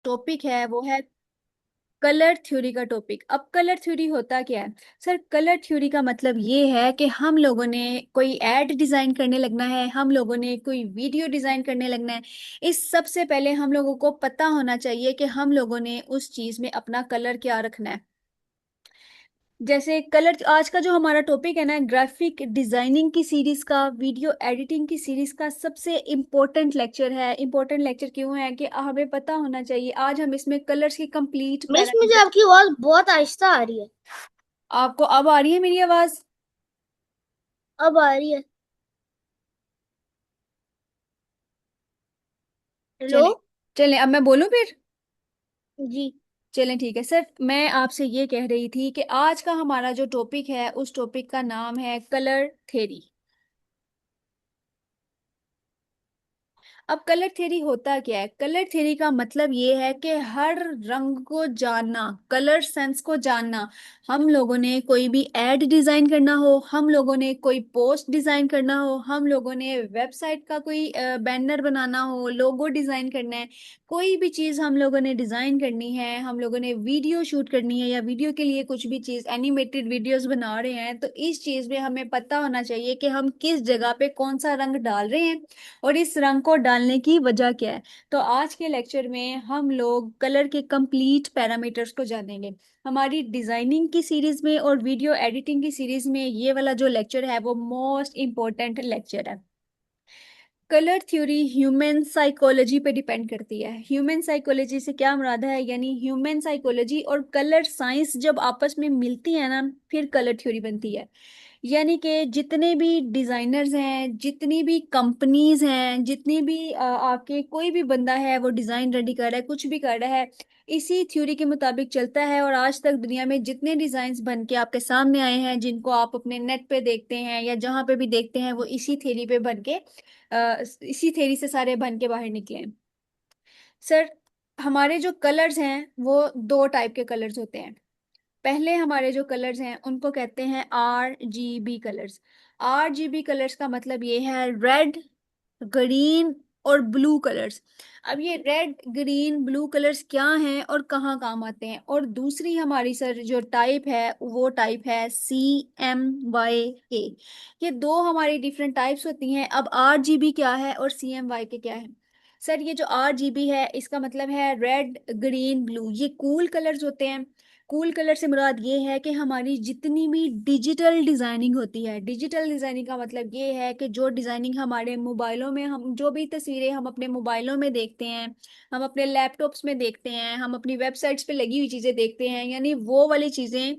Topic है वो है कलर थ्योरी का टॉपिक। अब कलर थ्योरी होता क्या है? सर, कलर थ्योरी का मतलब ये है कि हम लोगों ने कोई एड डिजाइन करने लगना है, हम लोगों ने कोई वीडियो डिजाइन करने लगना है। इस सबसे पहले हम लोगों को पता होना चाहिए कि हम लोगों ने उस चीज में अपना कलर क्या रखना है। जैसे कलर, आज का जो हमारा टॉपिक है ना, ग्राफिक डिजाइनिंग की सीरीज का, वीडियो एडिटिंग की सीरीज का सबसे इम्पोर्टेंट लेक्चर है। इम्पोर्टेंट लेक्चर क्यों है कि हमें पता होना चाहिए। आज हम इसमें कलर्स की कंप्लीट मिस, मुझे पैरामीटर। आपकी आवाज बहुत आहिस्ता आ रही है। आपको अब आ रही है मेरी आवाज? अब आ रही है। हेलो। चलें, चलें अब मैं बोलूं फिर। जी। चलें ठीक है सर, मैं आपसे ये कह रही थी कि आज का हमारा जो टॉपिक है उस टॉपिक का नाम है कलर थ्योरी। अब कलर थ्योरी होता क्या है? कलर थ्योरी का मतलब ये है कि हर रंग को जानना, कलर सेंस को जानना। हम लोगों ने कोई भी एड डिजाइन करना हो, हम लोगों ने कोई पोस्ट डिजाइन करना हो, हम लोगों ने वेबसाइट का कोई बैनर बनाना हो, लोगो डिजाइन करना है, कोई भी चीज हम लोगों ने डिजाइन करनी है, हम लोगों ने वीडियो शूट करनी है या वीडियो के लिए कुछ भी चीज एनिमेटेड वीडियोस बना रहे हैं, तो इस चीज में हमें पता होना चाहिए कि हम किस जगह पे कौन सा रंग डाल रहे हैं और इस रंग को डालने की वजह क्या है। तो आज के लेक्चर में हम लोग कलर के कंप्लीट पैरामीटर्स को जानेंगे। हमारी डिजाइनिंग की सीरीज में और वीडियो एडिटिंग की सीरीज में ये वाला जो लेक्चर है वो मोस्ट इंपॉर्टेंट लेक्चर है। कलर थ्योरी ह्यूमन साइकोलॉजी पे डिपेंड करती है। ह्यूमन साइकोलॉजी से क्या मुराद है, यानी ह्यूमन साइकोलॉजी और कलर साइंस जब आपस में मिलती है ना, फिर कलर थ्योरी बनती है। यानी कि जितने भी डिजाइनर्स हैं, जितनी भी कंपनीज हैं, जितनी भी आपके कोई भी बंदा है वो डिजाइन रेडी कर रहा है, कुछ भी कर रहा है, इसी थ्योरी के मुताबिक चलता है। और आज तक दुनिया में जितने डिजाइन्स बन के आपके सामने आए हैं, जिनको आप अपने नेट पे देखते हैं या जहां पे भी देखते हैं, वो इसी थ्योरी पे बन के इसी थ्योरी से सारे बन के बाहर निकले हैं। सर, हमारे जो कलर्स हैं वो दो टाइप के कलर्स होते हैं। पहले हमारे जो कलर्स हैं उनको कहते हैं RGB कलर्स। RGB कलर्स का मतलब ये है रेड, ग्रीन और ब्लू कलर्स। अब ये रेड, ग्रीन, ब्लू कलर्स क्या हैं और कहाँ काम आते हैं? और दूसरी हमारी सर जो टाइप है वो टाइप है CMYK। ये दो हमारी डिफरेंट टाइप्स होती हैं। अब RGB क्या है और CMYK क्या है? सर, ये जो RGB है इसका मतलब है रेड, ग्रीन, ब्लू, ये कूल कलर्स होते हैं। कूल कलर से मुराद ये है कि हमारी जितनी भी डिजिटल डिजाइनिंग होती है, डिजिटल डिजाइनिंग का मतलब ये है कि जो डिजाइनिंग हमारे मोबाइलों में, हम जो भी तस्वीरें हम अपने मोबाइलों में देखते हैं, हम अपने लैपटॉप्स में देखते हैं, हम अपनी वेबसाइट्स पे लगी हुई चीजें देखते हैं, यानी वो वाली चीजें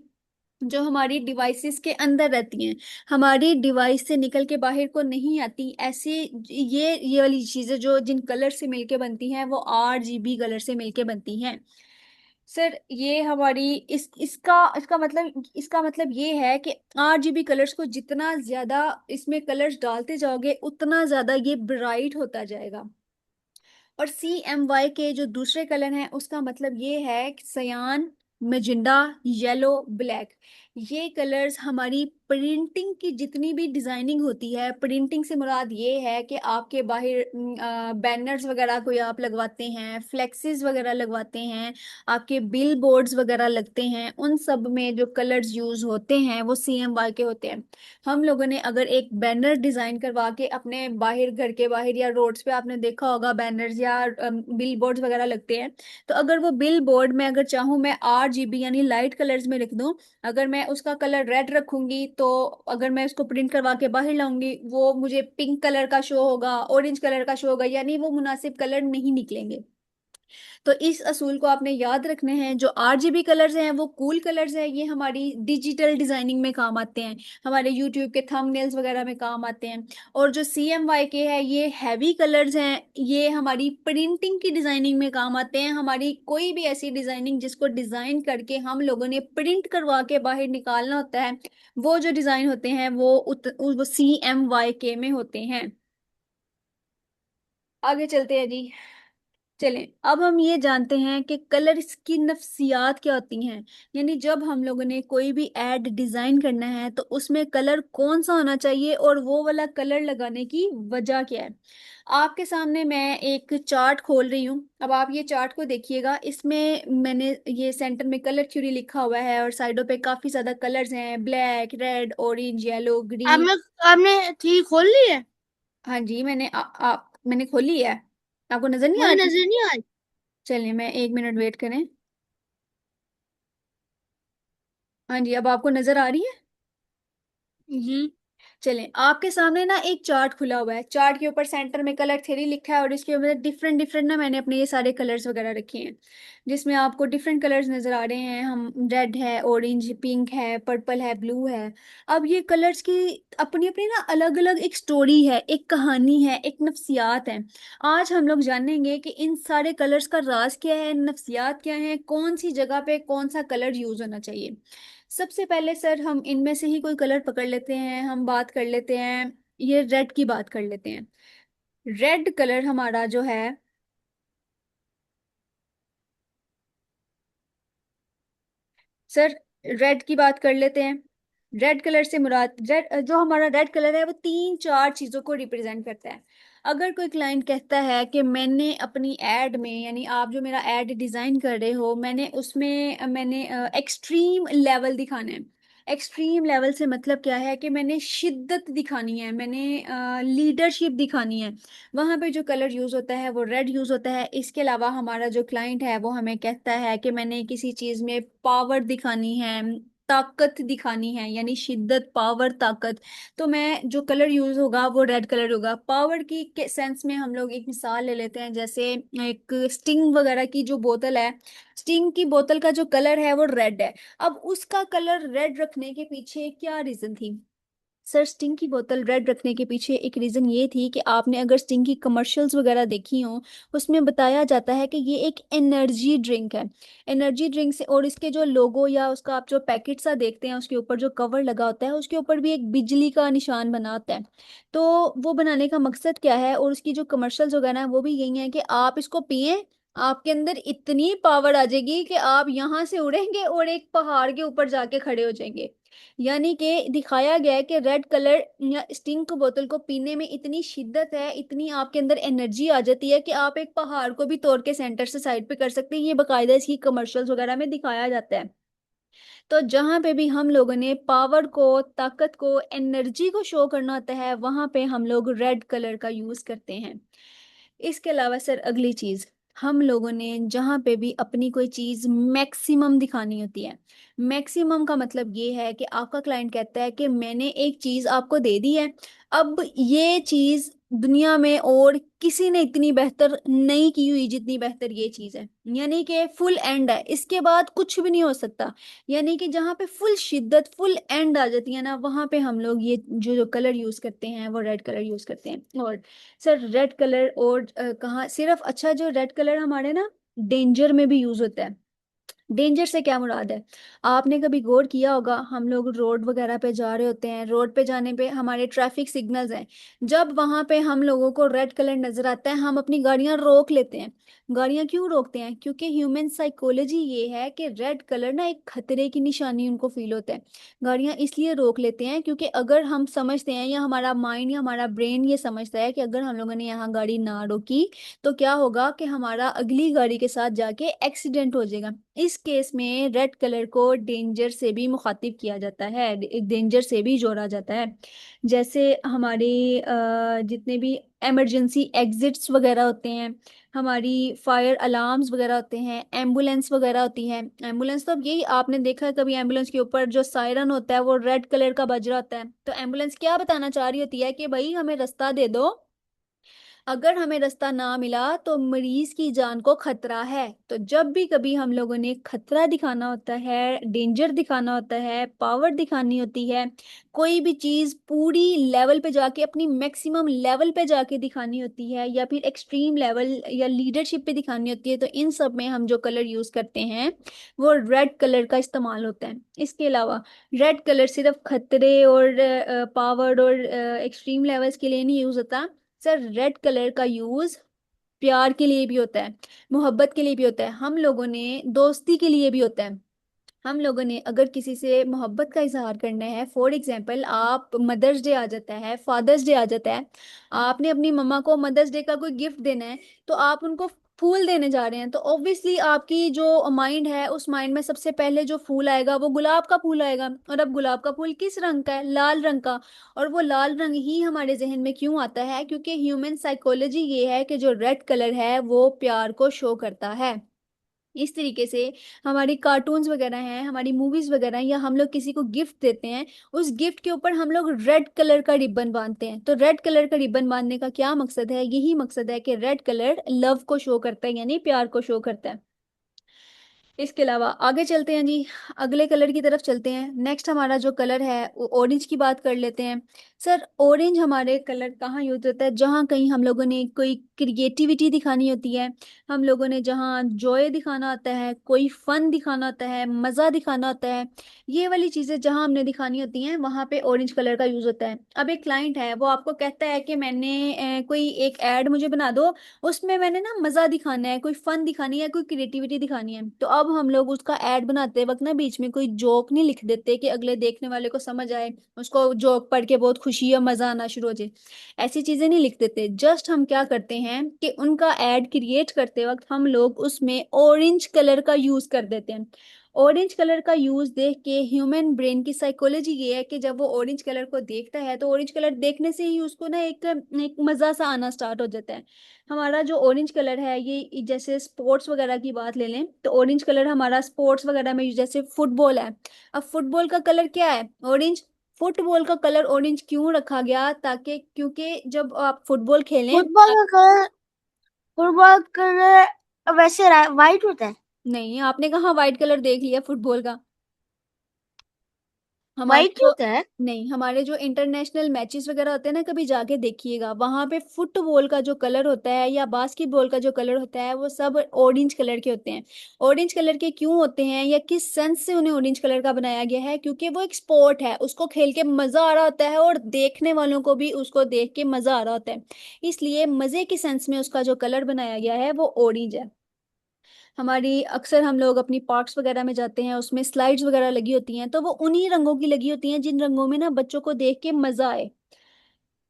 जो हमारी डिवाइसेस के अंदर रहती हैं, हमारी डिवाइस से निकल के बाहर को नहीं आती, ऐसे ये वाली चीजें जो जिन कलर से मिलके बनती हैं वो RGB कलर से मिलके बनती हैं। सर, ये हमारी इस इसका मतलब ये है कि RGB कलर्स को जितना ज्यादा इसमें कलर्स डालते जाओगे उतना ज्यादा ये ब्राइट होता जाएगा। और CMY के जो दूसरे कलर हैं उसका मतलब ये है कि सयान, मैजेंडा, येलो, ब्लैक। ये कलर्स हमारी प्रिंटिंग की जितनी भी डिजाइनिंग होती है, प्रिंटिंग से मुराद ये है कि आपके बाहर बैनर्स वगैरह कोई आप लगवाते हैं, फ्लेक्सेस वगैरह लगवाते हैं, आपके बिल बोर्ड्स वगैरह लगते हैं, उन सब में जो कलर्स यूज होते हैं वो CMY के होते हैं। हम लोगों ने अगर एक बैनर डिजाइन करवा के अपने बाहर, घर के बाहर या रोड्स पे आपने देखा होगा बैनर्स या बिल बोर्ड्स वगैरह लगते हैं, तो अगर वो बिल बोर्ड में अगर चाहूँ मैं RGB यानी लाइट कलर्स में लिख दूं, अगर मैं उसका कलर रेड रखूंगी तो अगर मैं उसको प्रिंट करवा के बाहर लाऊंगी वो मुझे पिंक कलर का शो होगा, ऑरेंज कलर का शो होगा, यानी वो मुनासिब कलर नहीं निकलेंगे। तो इस असूल को आपने याद रखने हैं। जो RGB कलर्स हैं वो कूल कलर्स हैं, ये हमारी डिजिटल डिजाइनिंग में काम आते हैं, हमारे यूट्यूब के थंबनेल्स वगैरह में काम आते हैं। और जो CMYK है ये हैवी कलर्स हैं, ये हमारी प्रिंटिंग की डिजाइनिंग में काम आते हैं। हमारी कोई भी ऐसी डिजाइनिंग जिसको डिजाइन करके हम लोगों ने प्रिंट करवा के बाहर निकालना होता है, वो जो डिजाइन होते हैं वो CMYK में होते हैं। आगे चलते हैं जी। चलें, अब हम ये जानते हैं कि कलर्स की नफ्सियात क्या होती हैं। यानी जब हम लोगों ने कोई भी एड डिजाइन करना है तो उसमें कलर कौन सा होना चाहिए और वो वाला कलर लगाने की वजह क्या है। आपके सामने मैं एक चार्ट खोल रही हूँ। अब आप ये चार्ट को देखिएगा, इसमें मैंने ये सेंटर में कलर थ्योरी लिखा हुआ है और साइडों पे काफी ज्यादा कलर्स हैं, black, red, orange, yellow, green. आपने आपने थी खोल ली है? हाँ जी, मैंने खोली है। आपको नजर नहीं आ मुझे रही? नजर नहीं आई। चलिए, मैं 1 मिनट वेट करें। हाँ जी, अब आपको नजर आ रही है? जी। चलें, आपके सामने ना एक चार्ट खुला हुआ है। चार्ट के ऊपर सेंटर में कलर थ्योरी लिखा है और इसके ऊपर डिफरेंट डिफरेंट ना मैंने अपने ये सारे कलर्स वगैरह रखे हैं, जिसमें आपको डिफरेंट कलर्स नजर आ रहे हैं। हम रेड है, ऑरेंज, पिंक है, पर्पल है, ब्लू है। अब ये कलर्स की अपनी अपनी ना अलग अलग एक स्टोरी है, एक कहानी है, एक नफ्सियात है। आज हम लोग जानेंगे कि इन सारे कलर्स का राज क्या है, नफ्सियात क्या है, कौन सी जगह पे कौन सा कलर यूज होना चाहिए। सबसे पहले सर हम इनमें से ही कोई कलर पकड़ लेते हैं। हम बात कर लेते हैं, ये रेड की बात कर लेते हैं। रेड कलर हमारा जो है सर, रेड की बात कर लेते हैं। रेड कलर से मुराद, रेड जो हमारा रेड कलर है वो तीन चार चीजों को रिप्रेजेंट करता है। अगर कोई क्लाइंट कहता है कि मैंने अपनी एड में, यानी आप जो मेरा एड डिजाइन कर रहे हो, मैंने एक्सट्रीम लेवल दिखाना है। एक्सट्रीम लेवल से मतलब क्या है कि मैंने शिद्दत दिखानी है, मैंने लीडरशिप दिखानी है। वहां पे जो कलर यूज होता है वो रेड यूज होता है। इसके अलावा हमारा जो क्लाइंट है वो हमें कहता है कि मैंने किसी चीज में पावर दिखानी है, ताकत दिखानी है, यानी शिद्दत, पावर, ताकत। तो मैं जो कलर यूज होगा वो रेड कलर होगा। पावर की के सेंस में हम लोग एक मिसाल ले लेते हैं, जैसे एक स्टिंग वगैरह की जो बोतल है, स्टिंग की बोतल का जो कलर है वो रेड है। अब उसका कलर रेड रखने के पीछे क्या रीजन थी। सर, स्टिंग की बोतल रेड रखने के पीछे एक रीजन ये थी कि आपने अगर स्टिंग की कमर्शियल्स वगैरह देखी हो, उसमें बताया जाता है कि ये एक एनर्जी ड्रिंक है। एनर्जी ड्रिंक से, और इसके जो लोगो या उसका आप जो पैकेट सा देखते हैं, उसके ऊपर जो कवर लगा होता है उसके ऊपर भी एक बिजली का निशान बना होता है। तो वो बनाने का मकसद क्या है, और उसकी जो कमर्शियल्स वगैरह है वो भी यही है कि आप इसको पिए, आपके अंदर इतनी पावर आ जाएगी कि आप यहाँ से उड़ेंगे और एक पहाड़ के ऊपर जाके खड़े हो जाएंगे। यानी कि दिखाया गया है कि रेड कलर या स्टिंग की बोतल को पीने में इतनी शिद्दत है, इतनी आपके अंदर एनर्जी आ जाती है कि आप एक पहाड़ को भी तोड़ के सेंटर से साइड पे कर सकते हैं। ये बकायदा इसकी कमर्शियल्स वगैरह में दिखाया जाता है। तो जहां पे भी हम लोगों ने पावर को, ताकत को, एनर्जी को शो करना होता है, वहां पे हम लोग रेड कलर का यूज करते हैं। इसके अलावा सर अगली चीज, हम लोगों ने जहां पे भी अपनी कोई चीज मैक्सिमम दिखानी होती है। मैक्सिमम का मतलब ये है कि आपका क्लाइंट कहता है कि मैंने एक चीज आपको दे दी है, अब ये चीज दुनिया में और किसी ने इतनी बेहतर नहीं की हुई जितनी बेहतर ये चीज है। यानी कि फुल एंड है, इसके बाद कुछ भी नहीं हो सकता। यानी कि जहाँ पे फुल शिद्दत, फुल एंड आ जाती है ना, वहां पे हम लोग ये जो कलर यूज करते हैं वो रेड कलर यूज करते हैं। और सर रेड कलर और कहाँ सिर्फ, अच्छा जो रेड कलर हमारे ना डेंजर में भी यूज होता है। डेंजर से क्या मुराद है, आपने कभी गौर किया होगा, हम लोग रोड वगैरह पे जा रहे होते हैं, रोड पे जाने पे हमारे ट्रैफिक सिग्नल्स हैं, जब वहां पे हम लोगों को रेड कलर नजर आता है हम अपनी गाड़ियां रोक लेते हैं। गाड़ियां क्यों रोकते हैं, क्योंकि ह्यूमन साइकोलॉजी ये है कि रेड कलर ना एक खतरे की निशानी उनको फील होता है। गाड़ियां इसलिए रोक लेते हैं क्योंकि अगर हम समझते हैं, या हमारा माइंड या हमारा ब्रेन ये समझता है कि अगर हम लोगों ने यहाँ गाड़ी ना रोकी तो क्या होगा कि हमारा अगली गाड़ी के साथ जाके एक्सीडेंट हो जाएगा। इस केस में रेड कलर को डेंजर से भी मुखातिब किया जाता है, डेंजर से भी जोड़ा जाता है। जैसे हमारे जितने भी इमरजेंसी एग्जिट्स वगैरह होते हैं, हमारी फायर अलार्म्स वगैरह होते हैं, एम्बुलेंस वगैरह होती है। एम्बुलेंस तो अब यही आपने देखा है, कभी एम्बुलेंस के ऊपर जो सायरन होता है वो रेड कलर का बज रहा होता है, तो एम्बुलेंस क्या बताना चाह रही होती है कि भाई हमें रास्ता दे दो, अगर हमें रास्ता ना मिला तो मरीज की जान को खतरा है। तो जब भी कभी हम लोगों ने खतरा दिखाना होता है, डेंजर दिखाना होता है, पावर दिखानी होती है, कोई भी चीज पूरी लेवल पे जाके, अपनी मैक्सिमम लेवल पे जाके दिखानी होती है, या फिर एक्सट्रीम लेवल या लीडरशिप पे दिखानी होती है, तो इन सब में हम जो कलर यूज करते हैं वो रेड कलर का इस्तेमाल होता है। इसके अलावा रेड कलर सिर्फ खतरे और पावर और एक्सट्रीम लेवल्स के लिए नहीं यूज होता। सर रेड कलर का यूज प्यार के लिए भी होता है, मोहब्बत के लिए भी होता है, हम लोगों ने दोस्ती के लिए भी होता है। हम लोगों ने अगर किसी से मोहब्बत का इजहार करना है, फॉर एग्जाम्पल आप मदर्स डे आ जाता है, फादर्स डे आ जाता है, आपने अपनी मम्मा को मदर्स डे का कोई गिफ्ट देना है, तो आप उनको फूल देने जा रहे हैं, तो ऑब्वियसली आपकी जो माइंड है उस माइंड में सबसे पहले जो फूल आएगा वो गुलाब का फूल आएगा। और अब गुलाब का फूल किस रंग का है? लाल रंग का। और वो लाल रंग ही हमारे जहन में क्यों आता है? क्योंकि ह्यूमन साइकोलॉजी ये है कि जो रेड कलर है वो प्यार को शो करता है। इस तरीके से हमारी कार्टून्स वगैरह हैं, हमारी मूवीज वगैरह हैं, या हम लोग किसी को गिफ्ट देते हैं, उस गिफ्ट के ऊपर हम लोग रेड कलर का रिबन बांधते हैं। तो रेड कलर का रिबन बांधने का क्या मकसद है? यही मकसद है कि रेड कलर लव को शो करता है, यानी प्यार को शो करता है। इसके अलावा आगे चलते हैं जी, अगले कलर की तरफ चलते हैं। नेक्स्ट हमारा जो कलर है वो ऑरेंज की बात कर लेते हैं। सर ऑरेंज हमारे कलर कहाँ यूज होता है? जहाँ कहीं हम लोगों ने कोई क्रिएटिविटी दिखानी होती है, हम लोगों ने जहाँ जॉय दिखाना होता है, कोई फन दिखाना होता है, मज़ा दिखाना होता है, ये वाली चीज़ें जहाँ हमने दिखानी होती हैं वहाँ पे ऑरेंज कलर का यूज होता है। अब एक क्लाइंट है, वो आपको कहता है कि मैंने कोई एक ऐड मुझे बना दो, उसमें मैंने ना मजा दिखाना है, कोई फन दिखानी है, कोई क्रिएटिविटी दिखानी है। तो अब हम लोग उसका ऐड बनाते वक्त ना बीच में कोई जोक नहीं लिख देते कि अगले देखने वाले को समझ आए, उसको जोक पढ़ के बहुत खुशी या मजा आना शुरू हो जाए। ऐसी चीजें नहीं लिख देते। जस्ट हम क्या करते हैं कि उनका ऐड क्रिएट करते वक्त हम लोग उसमें ऑरेंज कलर का यूज कर देते हैं। ऑरेंज कलर का यूज देख के ह्यूमन ब्रेन की साइकोलॉजी ये है कि जब वो ऑरेंज कलर को देखता है तो ऑरेंज कलर देखने से ही उसको ना एक मजा सा आना स्टार्ट हो जाता है। हमारा जो ऑरेंज कलर है ये जैसे स्पोर्ट्स वगैरह की बात ले लें तो ऑरेंज कलर हमारा स्पोर्ट्स वगैरह में जैसे फुटबॉल है। अब फुटबॉल का कलर क्या है? ऑरेंज। फुटबॉल का कलर ऑरेंज क्यों रखा गया? ताकि क्योंकि जब आप फुटबॉल खेलें। फुटबॉल का कलर फुटबॉल कलर वैसे वाइट होता है। नहीं, आपने कहाँ व्हाइट कलर देख लिया फुटबॉल का? हमारे वाइट ही जो होता है। नहीं, हमारे जो इंटरनेशनल मैचेस वगैरह होते हैं ना, कभी जाके देखिएगा वहां पे फुटबॉल का जो कलर होता है या बास्केटबॉल का जो कलर होता है वो सब ऑरेंज कलर के होते हैं। ऑरेंज कलर के क्यों होते हैं या किस सेंस से उन्हें ऑरेंज कलर का बनाया गया है? क्योंकि वो एक स्पोर्ट है, उसको खेल के मजा आ रहा होता है और देखने वालों को भी उसको देख के मजा आ रहा होता है। इसलिए मजे के सेंस में उसका जो कलर बनाया गया है वो ऑरेंज है। हमारी अक्सर हम लोग अपनी पार्क्स वगैरह में जाते हैं, उसमें स्लाइड्स वगैरह लगी होती हैं, तो वो उन्हीं रंगों की लगी होती हैं जिन रंगों में ना बच्चों को देख के मजा आए।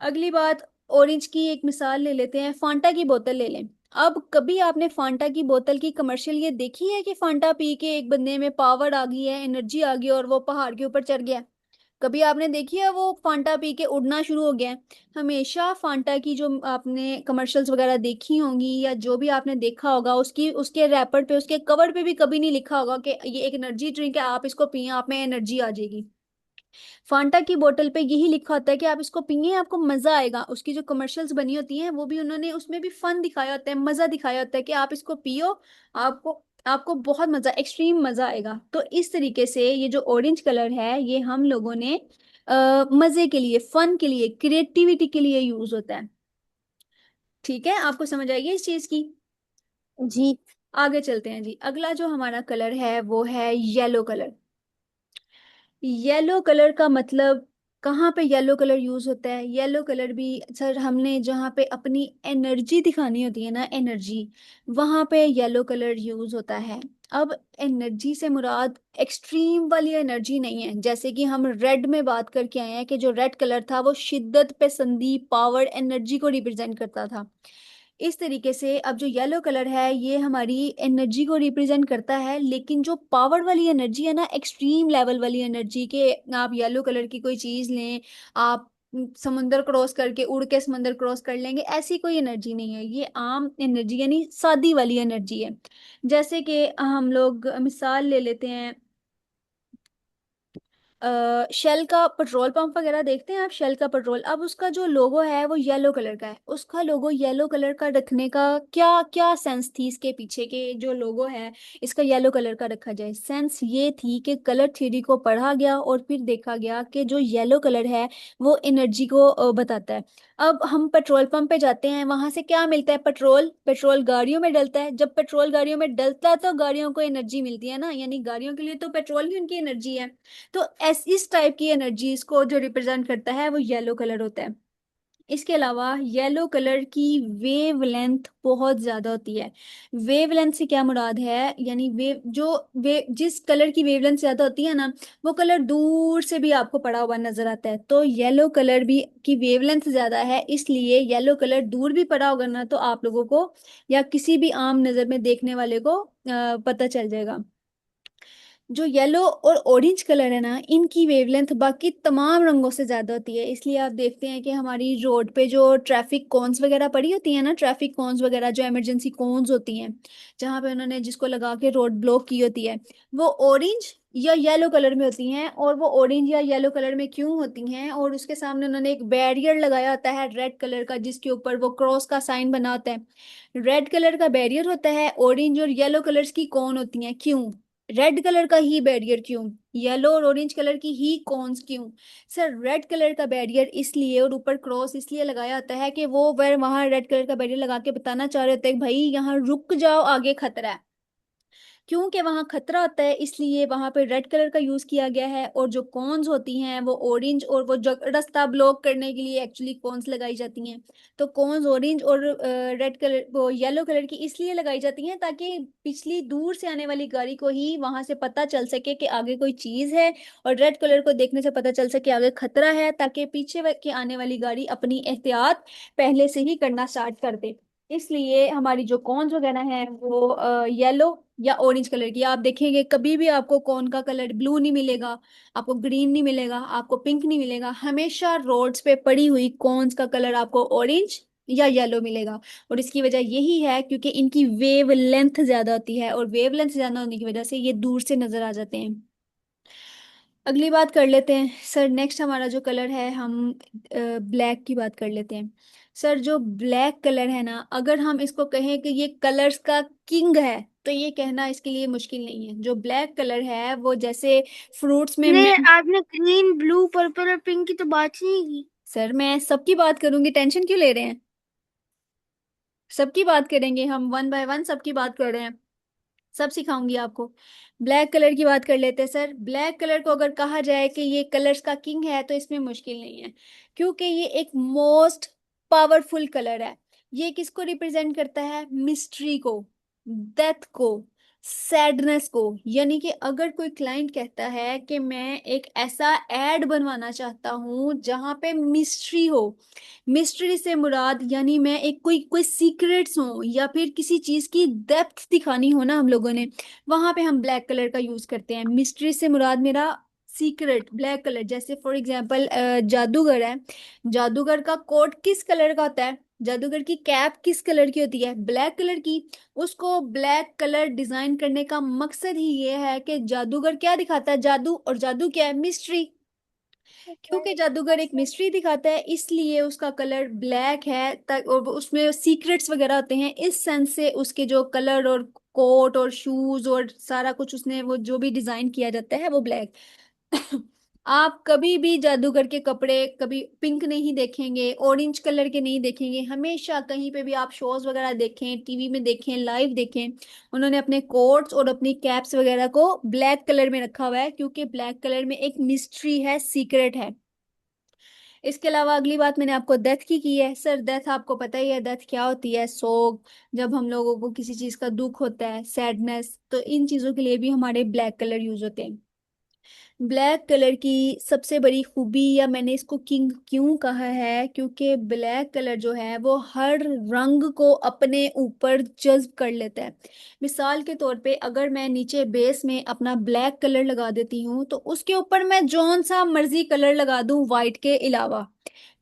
अगली बात, ऑरेंज की एक मिसाल ले लेते हैं, फांटा की बोतल ले लें। अब कभी आपने फांटा की बोतल की कमर्शियल ये देखी है कि फांटा पी के एक बंदे में पावर आ गई है, एनर्जी आ गई और वो पहाड़ के ऊपर चढ़ गया? कभी आपने देखी है वो फांटा पी के उड़ना शुरू हो गया है? हमेशा फांटा की जो आपने कमर्शियल्स वगैरह देखी होंगी या जो भी आपने देखा होगा उसकी उसके रैपर पे, उसके कवर पे भी कभी नहीं लिखा होगा कि ये एक एनर्जी ड्रिंक है, आप इसको पिए आप में एनर्जी आ जाएगी। फांटा की बोतल पे यही लिखा होता है कि आप इसको पिए आपको मजा आएगा। उसकी जो कमर्शियल्स बनी होती हैं वो भी उन्होंने उसमें भी फन दिखाया होता है, मजा दिखाया होता है कि आप इसको पियो, आपको आपको बहुत मजा, एक्सट्रीम मजा आएगा। तो इस तरीके से ये जो ऑरेंज कलर है ये हम लोगों ने मजे के लिए, फन के लिए, क्रिएटिविटी के लिए यूज होता है। ठीक है, आपको समझ आएगी इस चीज की? जी। आगे चलते हैं जी, अगला जो हमारा कलर है वो है येलो कलर। येलो कलर का मतलब, कहाँ पे येलो कलर यूज होता है? येलो कलर भी सर हमने जहाँ पे अपनी एनर्जी दिखानी होती है ना, एनर्जी, वहां पे येलो कलर यूज होता है। अब एनर्जी से मुराद एक्सट्रीम वाली एनर्जी नहीं है, जैसे कि हम रेड में बात करके आए हैं कि जो रेड कलर था वो शिद्दत, पसंदी, पावर, एनर्जी को रिप्रेजेंट करता था। इस तरीके से अब जो येलो कलर है ये हमारी एनर्जी को रिप्रेजेंट करता है, लेकिन जो पावर वाली एनर्जी है ना, एक्सट्रीम लेवल वाली एनर्जी के, आप येलो कलर की कोई चीज लें, आप समुंदर क्रॉस करके उड़ के समंदर क्रॉस कर लेंगे, ऐसी कोई एनर्जी नहीं है। ये आम एनर्जी यानी सादी वाली एनर्जी है। जैसे कि हम लोग मिसाल ले लेते हैं, शेल का पेट्रोल पंप वगैरह देखते हैं आप, शेल का पेट्रोल, अब उसका जो लोगो है वो येलो कलर का है। उसका लोगो येलो कलर का रखने का क्या क्या सेंस थी? इसके पीछे के जो लोगो है इसका येलो कलर का रखा जाए, सेंस ये थी कि कलर थ्योरी को पढ़ा गया और फिर देखा गया कि जो येलो कलर है वो एनर्जी को बताता है। अब हम पेट्रोल पंप पे जाते हैं, वहां से क्या मिलता है? पेट्रोल। पेट्रोल गाड़ियों में डलता है, जब पेट्रोल गाड़ियों में डलता है तो गाड़ियों को एनर्जी मिलती है ना, यानी गाड़ियों के लिए तो पेट्रोल ही उनकी एनर्जी है। तो इस टाइप की एनर्जीज को जो रिप्रेजेंट करता है वो येलो कलर होता है। इसके अलावा येलो कलर की वेवलेंथ बहुत ज्यादा होती है। वेवलेंथ से क्या मुराद है, यानी जिस कलर की वेवलेंथ ज्यादा होती है ना, वो कलर दूर से भी आपको पड़ा हुआ नजर आता है। तो येलो कलर भी की वेवलेंथ ज्यादा है, इसलिए येलो कलर दूर भी पड़ा होगा ना तो आप लोगों को या किसी भी आम नजर में देखने वाले को पता चल जाएगा। जो येलो और ऑरेंज कलर है ना, इनकी वेवलेंथ बाकी तमाम रंगों से ज्यादा होती है। इसलिए आप देखते हैं कि हमारी रोड पे जो ट्रैफिक कॉन्स वगैरह पड़ी होती है ना, ट्रैफिक कॉन्स वगैरह जो इमरजेंसी कॉन्स होती हैं, जहाँ पे उन्होंने जिसको लगा के रोड ब्लॉक की होती है, वो ऑरेंज या येलो कलर में होती हैं। और वो ऑरेंज या येलो कलर में क्यों होती हैं, और उसके सामने उन्होंने एक बैरियर लगाया होता है रेड कलर का, जिसके ऊपर वो क्रॉस का साइन बना होता है। रेड कलर का बैरियर होता है, ऑरेंज और येलो कलर्स की कौन होती हैं, क्यों? रेड कलर का ही बैरियर क्यों? येलो और ऑरेंज कलर की ही कॉन्स क्यों? सर रेड कलर का बैरियर इसलिए और ऊपर क्रॉस इसलिए लगाया होता है कि वो वह वहां रेड कलर का बैरियर लगा के बताना चाह रहे होते हैं कि भाई यहाँ रुक जाओ, आगे खतरा है। क्योंकि वहां खतरा होता है इसलिए वहां पे रेड कलर का यूज किया गया है। और जो कॉन्स होती हैं वो ऑरेंज, और वो रास्ता ब्लॉक करने के लिए एक्चुअली कॉन्स लगाई जाती हैं। तो कॉन्स ऑरेंज और रेड कलर वो येलो कलर की इसलिए लगाई जाती हैं ताकि पिछली दूर से आने वाली गाड़ी को ही वहां से पता चल सके कि आगे कोई चीज है, और रेड कलर को देखने से पता चल सके आगे खतरा है, ताकि पीछे के आने वाली गाड़ी अपनी एहतियात पहले से ही करना स्टार्ट कर दे। इसलिए हमारी जो कॉन्स वगैरह हैं वो येलो या ऑरेंज कलर की। आप देखेंगे कभी भी आपको कॉर्न का कलर ब्लू नहीं मिलेगा, आपको ग्रीन नहीं मिलेगा, आपको पिंक नहीं मिलेगा। हमेशा रोड्स पे पड़ी हुई कॉर्न्स का कलर आपको ऑरेंज या येलो मिलेगा। और इसकी वजह यही है क्योंकि इनकी वेव लेंथ ज्यादा होती है, और वेव लेंथ ज्यादा होने की वजह से ये दूर से नजर आ जाते हैं। अगली बात कर लेते हैं सर, नेक्स्ट हमारा जो कलर है, हम ब्लैक की बात कर लेते हैं। सर जो ब्लैक कलर है ना, अगर हम इसको कहें कि ये कलर्स का किंग है, तो ये कहना इसके लिए मुश्किल नहीं है। जो ब्लैक कलर है वो जैसे फ्रूट्स में नहीं, मैं, आपने ग्रीन, ब्लू, पर्पल और पिंक की तो बात ही नहीं की। सर मैं सबकी बात करूंगी, टेंशन क्यों ले रहे हैं? सबकी बात करेंगे हम, वन बाय वन सबकी बात कर रहे हैं, सब सिखाऊंगी आपको। ब्लैक कलर की बात कर लेते हैं सर। ब्लैक कलर को अगर कहा जाए कि ये कलर्स का किंग है तो इसमें मुश्किल नहीं है, क्योंकि ये एक मोस्ट पावरफुल कलर है। ये किसको रिप्रेजेंट करता है? मिस्ट्री को, डेथ को, सैडनेस को। यानी कि अगर कोई क्लाइंट कहता है कि मैं एक ऐसा एड बनवाना चाहता हूं जहां पे मिस्ट्री हो, मिस्ट्री से मुराद यानी मैं एक कोई कोई सीक्रेट्स हो या फिर किसी चीज की डेप्थ दिखानी हो ना हम लोगों ने, वहां पे हम ब्लैक कलर का यूज करते हैं। मिस्ट्री से मुराद मेरा सीक्रेट ब्लैक कलर। जैसे फॉर एग्जांपल जादूगर है, जादूगर का कोट किस कलर का होता है? जादूगर की कैप किस कलर की होती है? ब्लैक कलर की। उसको ब्लैक कलर डिजाइन करने का मकसद ही ये है कि जादूगर क्या दिखाता है? जादू, और जादू क्या है? मिस्ट्री। क्योंकि जादूगर एक मिस्ट्री दिखाता है इसलिए उसका कलर ब्लैक है, और उसमें सीक्रेट्स वगैरह होते हैं। इस सेंस से उसके जो कलर और कोट और शूज और सारा कुछ उसने वो जो भी डिजाइन किया जाता है वो ब्लैक। आप कभी भी जादूगर के कपड़े कभी पिंक नहीं देखेंगे, ऑरेंज कलर के नहीं देखेंगे। हमेशा कहीं पे भी आप शोज वगैरह देखें, टीवी में देखें, लाइव देखें, उन्होंने अपने कोट्स और अपनी कैप्स वगैरह को ब्लैक कलर में रखा हुआ है, क्योंकि ब्लैक कलर में एक मिस्ट्री है, सीक्रेट है। इसके अलावा अगली बात मैंने आपको डेथ की है। सर डेथ आपको पता ही है, डेथ क्या होती है? सोग। जब हम लोगों को किसी चीज का दुख होता है, सैडनेस, तो इन चीजों के लिए भी हमारे ब्लैक कलर यूज होते हैं। ब्लैक कलर की सबसे बड़ी खूबी, या मैंने इसको किंग क्यों कहा है, क्योंकि ब्लैक कलर जो है वो हर रंग को अपने ऊपर जज्ब कर लेता है। मिसाल के तौर पे अगर मैं नीचे बेस में अपना ब्लैक कलर लगा देती हूँ तो उसके ऊपर मैं जौन सा मर्जी कलर लगा दूं वाइट के अलावा,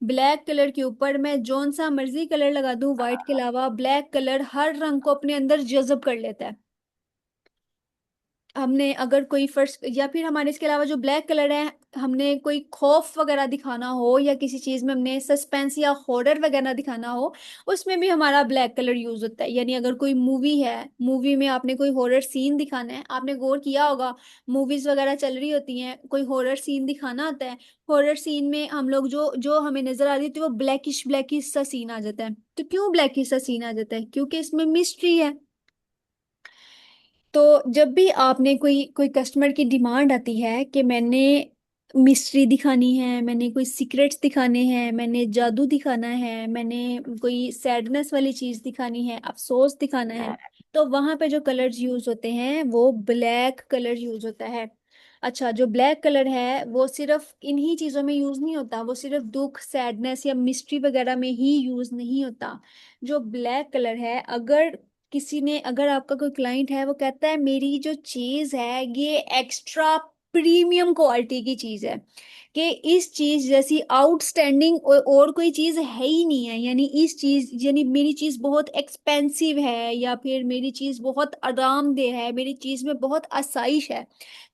ब्लैक कलर के ऊपर मैं जौन सा मर्जी कलर लगा दूं वाइट के अलावा, ब्लैक कलर हर रंग को अपने अंदर जज्ब कर लेता है। हमने अगर कोई फर्श, या फिर हमारे इसके अलावा जो ब्लैक कलर है, हमने कोई खौफ वगैरह दिखाना हो या किसी चीज में हमने सस्पेंस या हॉरर वगैरह दिखाना हो, उसमें भी हमारा ब्लैक कलर यूज होता है। यानी अगर कोई मूवी है, मूवी में आपने कोई हॉरर सीन दिखाना है, आपने गौर किया होगा मूवीज वगैरह चल रही होती हैं, कोई हॉरर सीन दिखाना होता है, हॉरर सीन में हम लोग जो जो हमें नजर आ रही होती है वो ब्लैकिश ब्लैकिश सा सीन आ जाता है। तो क्यों ब्लैकिश सा सीन आ जाता है? क्योंकि इसमें मिस्ट्री है। तो जब भी आपने कोई कोई कस्टमर की डिमांड आती है कि मैंने मिस्ट्री दिखानी है, मैंने कोई सीक्रेट्स दिखाने हैं, मैंने जादू दिखाना है, मैंने कोई सैडनेस वाली चीज दिखानी है, अफसोस दिखाना है, तो वहां पे जो कलर्स यूज होते हैं वो ब्लैक कलर यूज होता है। अच्छा, जो ब्लैक कलर है वो सिर्फ इन्हीं चीजों में यूज नहीं होता, वो सिर्फ दुख, सैडनेस या मिस्ट्री वगैरह में ही यूज नहीं होता। जो ब्लैक कलर है, अगर आपका कोई क्लाइंट है वो कहता है मेरी जो चीज है ये एक्स्ट्रा प्रीमियम क्वालिटी की चीज है, कि इस चीज जैसी आउटस्टैंडिंग और कोई चीज है ही नहीं है, यानी मेरी चीज बहुत एक्सपेंसिव है, या फिर मेरी चीज बहुत आरामदेह है, मेरी चीज में बहुत आसाइश है,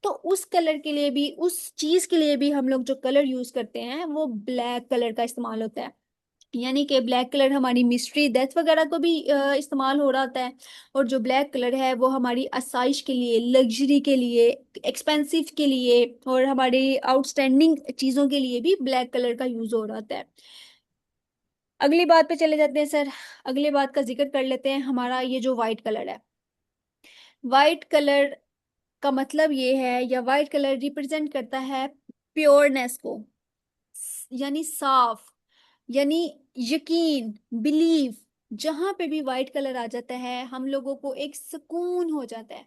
तो उस कलर के लिए भी, उस चीज के लिए भी हम लोग जो कलर यूज करते हैं वो ब्लैक कलर का इस्तेमाल होता है। यानी कि ब्लैक कलर हमारी मिस्ट्री, डेथ वगैरह को भी इस्तेमाल हो रहा होता है। और जो ब्लैक कलर है वो हमारी आसाइश के लिए, लग्जरी के लिए, एक्सपेंसिव के लिए और हमारी आउटस्टैंडिंग चीजों के लिए भी ब्लैक कलर का यूज हो रहा होता है। अगली बात पे चले जाते हैं सर। अगली बात का जिक्र कर लेते हैं, हमारा ये जो वाइट कलर है। वाइट कलर का मतलब ये है, या वाइट कलर रिप्रेजेंट करता है प्योरनेस को, यानी साफ, यानी यकीन, बिलीव। जहां पे भी वाइट कलर आ जाता है हम लोगों को एक सुकून हो जाता है।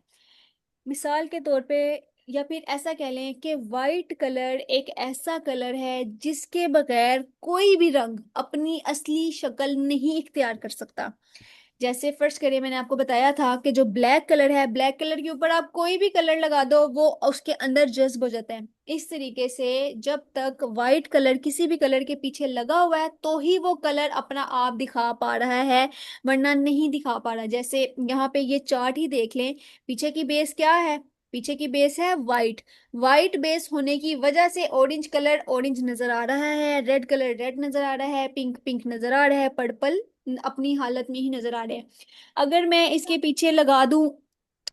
मिसाल के तौर पे, या फिर ऐसा कह लें कि वाइट कलर एक ऐसा कलर है जिसके बगैर कोई भी रंग अपनी असली शक्ल नहीं इख्तियार कर सकता। जैसे फर्ज करिए, मैंने आपको बताया था कि जो ब्लैक कलर है, ब्लैक कलर के ऊपर आप कोई भी कलर लगा दो वो उसके अंदर जज्ब हो जाता है। इस तरीके से जब तक वाइट कलर किसी भी कलर के पीछे लगा हुआ है तो ही वो कलर अपना आप दिखा पा रहा है, वरना नहीं दिखा पा रहा। जैसे यहाँ पे ये चार्ट ही देख लें, पीछे की बेस क्या है? पीछे की बेस है वाइट। वाइट बेस होने की वजह से ऑरेंज कलर ऑरेंज नजर आ रहा है, रेड कलर रेड नजर आ रहा है, पिंक पिंक नजर आ रहा है, पर्पल अपनी हालत में ही नजर आ रहे हैं। अगर मैं इसके पीछे लगा दूं,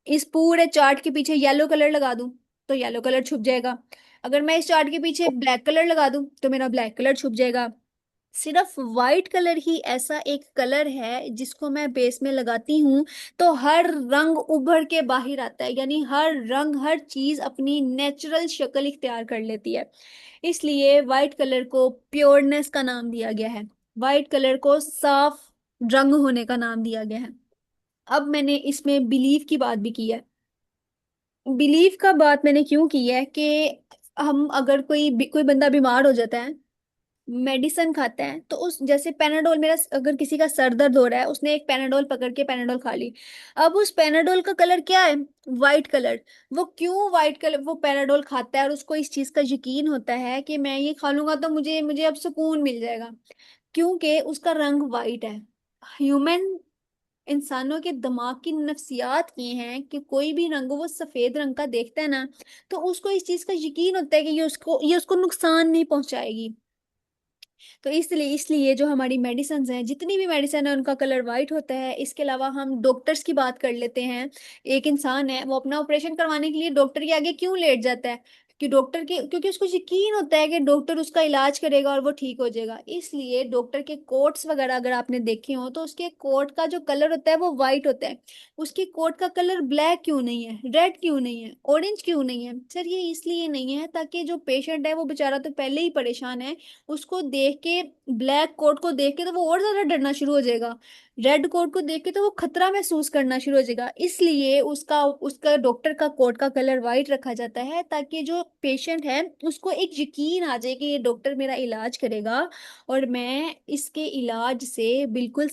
इस पूरे चार्ट के पीछे येलो कलर लगा दूं तो येलो कलर छुप जाएगा। अगर मैं इस चार्ट के पीछे ब्लैक कलर लगा दूं तो मेरा ब्लैक कलर छुप जाएगा। सिर्फ वाइट कलर ही ऐसा एक कलर है जिसको मैं बेस में लगाती हूँ तो हर रंग उभर के बाहर आता है, यानी हर रंग, हर चीज अपनी नेचुरल शक्ल इख्तियार कर लेती है। इसलिए वाइट कलर को प्योरनेस का नाम दिया गया है, वाइट कलर को साफ रंग होने का नाम दिया गया है। अब मैंने इसमें बिलीफ की बात भी की है। बिलीफ का बात मैंने क्यों की है कि हम अगर कोई बंदा बीमार हो जाता है, मेडिसिन खाता है, तो उस जैसे पेनाडोल, मेरा अगर किसी का सर दर्द हो रहा है, उसने एक पेनाडोल पकड़ के पेनाडोल खा ली, अब उस पेनाडोल का कलर क्या है? White colour. वो क्यों वाइट कलर, वो पेनाडोल खाता है और उसको इस चीज का यकीन होता है कि मैं ये खा लूंगा तो मुझे मुझे अब सुकून मिल जाएगा, क्योंकि उसका रंग वाइट है। ह्यूमन इंसानों के दिमाग की नफ्सियात ये हैं कि कोई भी रंग वो सफेद रंग का देखता है ना, तो उसको इस चीज का यकीन होता है कि ये उसको नुकसान नहीं पहुंचाएगी। तो इसलिए इसलिए जो हमारी मेडिसिन हैं, जितनी भी मेडिसिन है उनका कलर वाइट होता है। इसके अलावा हम डॉक्टर्स की बात कर लेते हैं। एक इंसान है, वो अपना ऑपरेशन करवाने के लिए डॉक्टर के आगे क्यों लेट जाता है? क्योंकि उसको यकीन होता है कि डॉक्टर उसका इलाज करेगा और वो ठीक हो जाएगा। इसलिए डॉक्टर के कोट्स वगैरह अगर आपने देखे हो तो उसके कोट का जो कलर होता है वो वाइट होता है। उसके कोट का कलर ब्लैक क्यों नहीं है, रेड क्यों नहीं है, ऑरेंज क्यों नहीं है? सर ये इसलिए नहीं है ताकि जो पेशेंट है वो बेचारा तो पहले ही परेशान है, उसको देख के, ब्लैक कोट को देख के तो वो और ज्यादा डरना शुरू हो जाएगा, रेड कोट को देख के तो वो खतरा महसूस करना शुरू हो जाएगा। इसलिए उसका उसका डॉक्टर का कोट का कलर वाइट रखा जाता है ताकि जो पेशेंट है उसको एक यकीन आ जाए कि ये डॉक्टर मेरा इलाज करेगा और मैं इसके इलाज से बिल्कुल